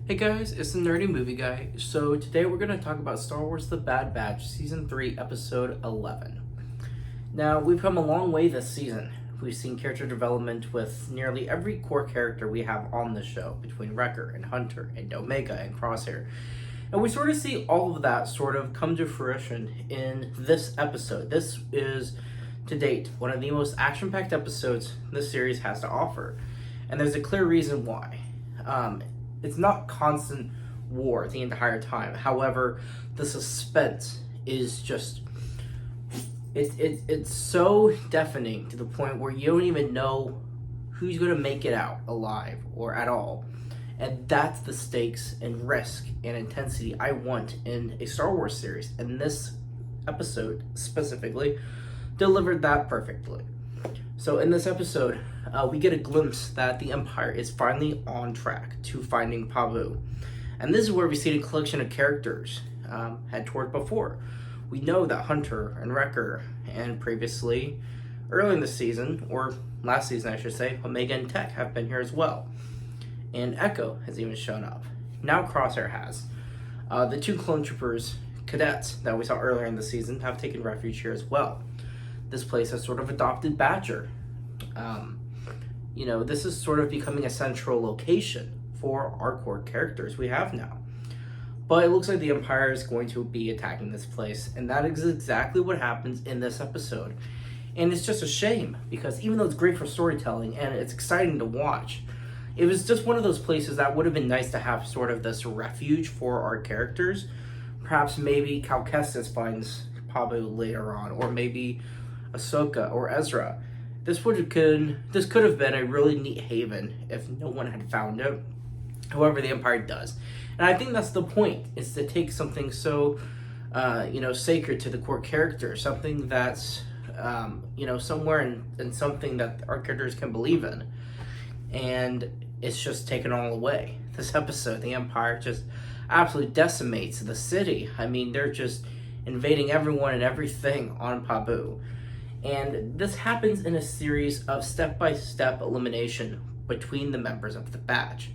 Hey guys, it's the Nerdy Movie Guy. So today we're going to talk about Star Wars The Bad Batch, Season 3, Episode 11. Now, we've come a long way this season. We've seen character development with nearly every core character we have on the show, between Wrecker and Hunter and Omega and Crosshair. And we sort of see all of that sort of come to fruition in this episode. This is, to date, one of the most action-packed episodes this series has to offer. And there's a clear reason why. It's not constant war the entire time. However, the suspense is just it's so deafening to the point where you don't even know who's going to make it out alive or at all. And that's the stakes and risk and intensity I want in a Star Wars series. And this episode specifically delivered that perfectly. So in this episode, we get a glimpse that the Empire is finally on track to finding Pabu. And this is where we see the collection of characters head toward before. We know that Hunter and Wrecker, and previously, early in the season, or last season I should say, Omega and Tech have been here as well. And Echo has even shown up. Now Crosshair has. The two clone troopers cadets that we saw earlier in the season have taken refuge here as well. This place has sort of adopted Badger. This is sort of becoming a central location for our core characters we have now. But it looks like the Empire is going to be attacking this place, and that is exactly what happens in this episode. And it's just a shame, because even though it's great for storytelling and it's exciting to watch, it was just one of those places that would have been nice to have sort of this refuge for our characters. Perhaps maybe Cal Kestis finds Pabu later on, or maybe Ahsoka or Ezra. This could have been a really neat haven if no one had found it. However, the Empire does. And I think that's the point, is to take something so, sacred to the core character, something that's, somewhere in something that our characters can believe in. And it's just taken all away. This episode, the Empire just absolutely decimates the city. I mean, they're just invading everyone and everything on Pabu. And this happens in a series of step-by-step elimination between the members of the Batch.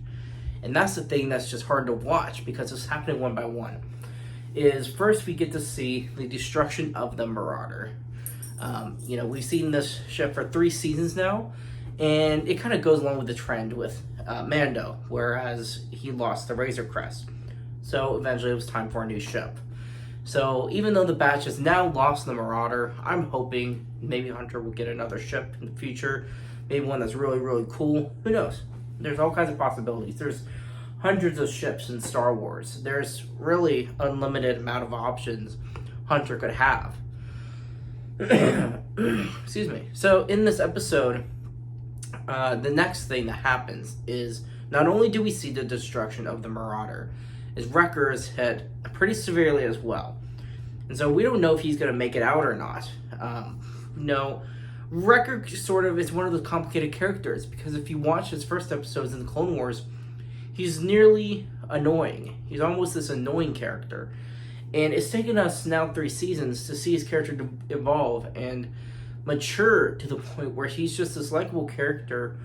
And that's the thing that's just hard to watch, because it's happening one by one. Is first we get to see the destruction of the Marauder. We've seen this ship for 3 seasons now, and it kind of goes along with the trend with Mando, whereas he lost the Razor Crest. So eventually it was time for a new ship. So even though the Batch has now lost the Marauder, I'm hoping maybe Hunter will get another ship in the future. Maybe one that's really, really cool. Who knows? There's all kinds of possibilities. There's hundreds of ships in Star Wars. There's really unlimited amount of options Hunter could have. Excuse me. So in this episode, the next thing that happens is not only do we see the destruction of the Marauder, is Wrecker is hit pretty severely as well. And so we don't know if he's going to make it out or not. Wrecker sort of is one of those complicated characters, because if you watch his first episodes in the Clone Wars, he's nearly annoying. He's almost this annoying character. And it's taken us now 3 seasons to see his character evolve and mature to the point where he's just this likable character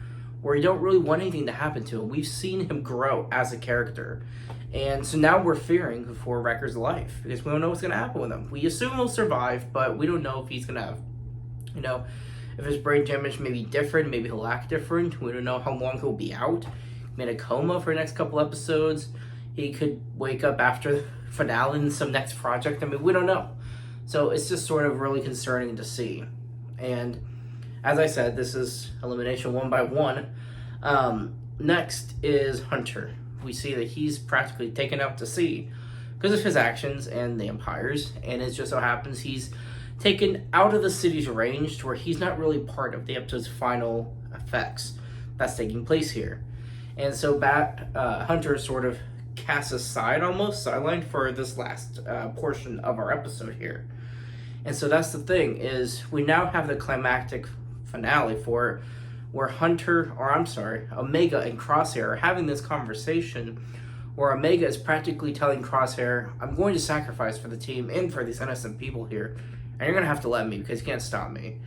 where you don't really want anything to happen to him. We've seen him grow as a character. And so now we're fearing for Wrecker's life, because we don't know what's going to happen with him. We assume he'll survive, but we don't know if he's going to have, if his brain damage may be different, maybe he'll act different. We don't know how long he'll be out. In a coma for the next couple episodes. He could wake up after the finale in some next project. I mean, we don't know. So it's just sort of really concerning to see. And as I said, this is elimination one by one. Next is Hunter. We see that he's practically taken out to sea because of his actions and the Empire's. And it just so happens he's taken out of the city's range to where he's not really part of the episode's final effects that's taking place here. And so Hunter is sort of cast aside, almost sidelined for this last portion of our episode here. And so that's the thing, is we now have the climactic finale for where Omega and Crosshair are having this conversation where Omega is practically telling Crosshair, I'm going to sacrifice for the team and for these innocent people here, and you're going to have to let me because you can't stop me.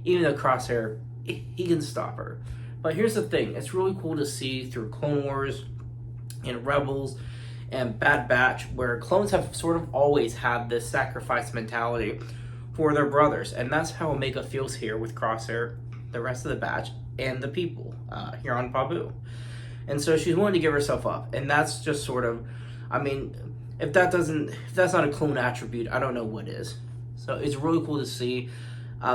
Even though Crosshair, he can stop her. But here's the thing, it's really cool to see through Clone Wars and Rebels and Bad Batch, where clones have sort of always had this sacrifice mentality for their brothers, and that's how Omega feels here with Crosshair, the rest of the batch, and the people here on Pabu. And so she's willing to give herself up, and that's just sort of, I mean, if that's not a clone attribute, I don't know what is. So it's really cool to see.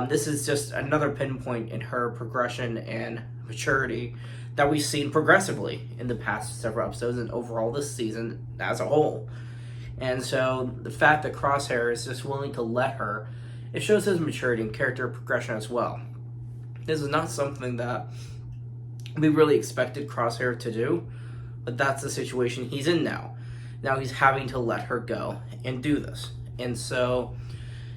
This is just another pinpoint in her progression and maturity that we've seen progressively in the past several episodes and overall this season as a whole. And so the fact that Crosshair is just willing to let her, it shows his maturity and character progression as well. This is not something that we really expected Crosshair to do, but that's the situation he's in now. Now he's having to let her go and do this. And so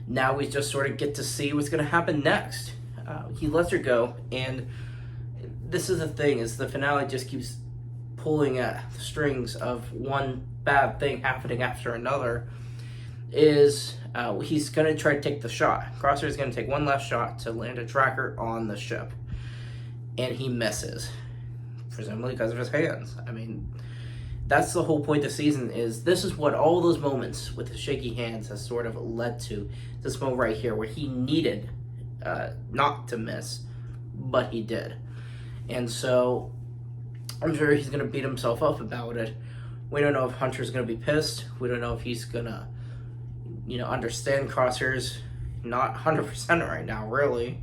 now we just sort of get to see what's going to happen next. He lets her go, and this is the thing, is the finale just keeps pulling at the strings of one bad thing happening after another. Is he's going to try to take the shot. Crosshair is going to take one last shot to land a tracker on the ship, and he misses, presumably because of his hands. I mean, that's the whole point of the season, is this is what all those moments with his shaky hands has sort of led to. This moment right here where he needed not to miss, but he did. And so I'm sure he's going to beat himself up about it. We don't know if Hunter's going to be pissed. We don't know if he's going to, understand Crosshair's not 100% right now, really.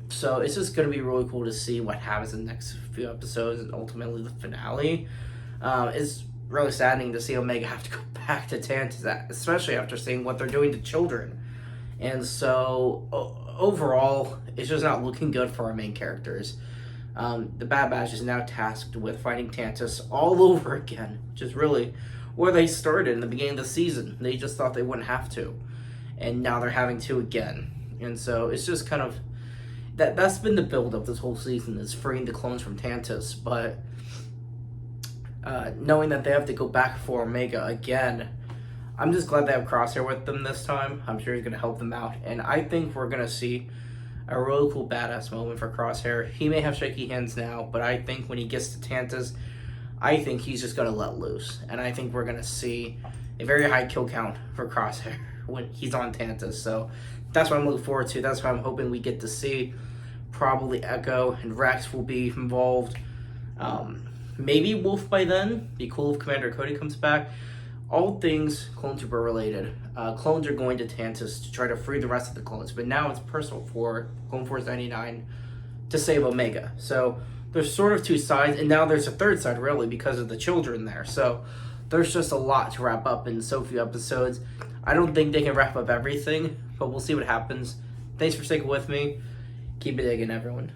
So it's just going to be really cool to see what happens in the next few episodes and ultimately the finale. It's really saddening to see Omega have to go back to Tantus, especially after seeing what they're doing to children. And so overall, it's just not looking good for our main characters. The Bad Batch is now tasked with fighting Tantus all over again, which is really where they started in the beginning of the season. They just thought they wouldn't have to, and now they're having to again. And so it's just kind of that's been the build up this whole season, is freeing the clones from Tantus. But knowing that they have to go back for Omega again, I'm just glad they have Crosshair with them this time. I'm sure he's going to help them out, and I think we're going to see a really cool badass moment for Crosshair. He may have shaky hands now, but I think when he gets to Tantus, I think he's just going to let loose, and I think we're going to see a very high kill count for Crosshair when he's on Tantus. So that's what I'm looking forward to. That's what I'm hoping we get to see. Probably Echo and Rex will be involved. Maybe Wolf by then. Be cool if Commander Cody comes back. All things Clone Trooper related. Clones are going to Tantus to try to free the rest of the clones, but now it's personal for Clone Force 99 to save Omega. So there's sort of two sides, and now there's a third side, really, because of the children there. So there's just a lot to wrap up in so few episodes. I don't think they can wrap up everything, but we'll see what happens. Thanks for sticking with me. Keep it digging, everyone.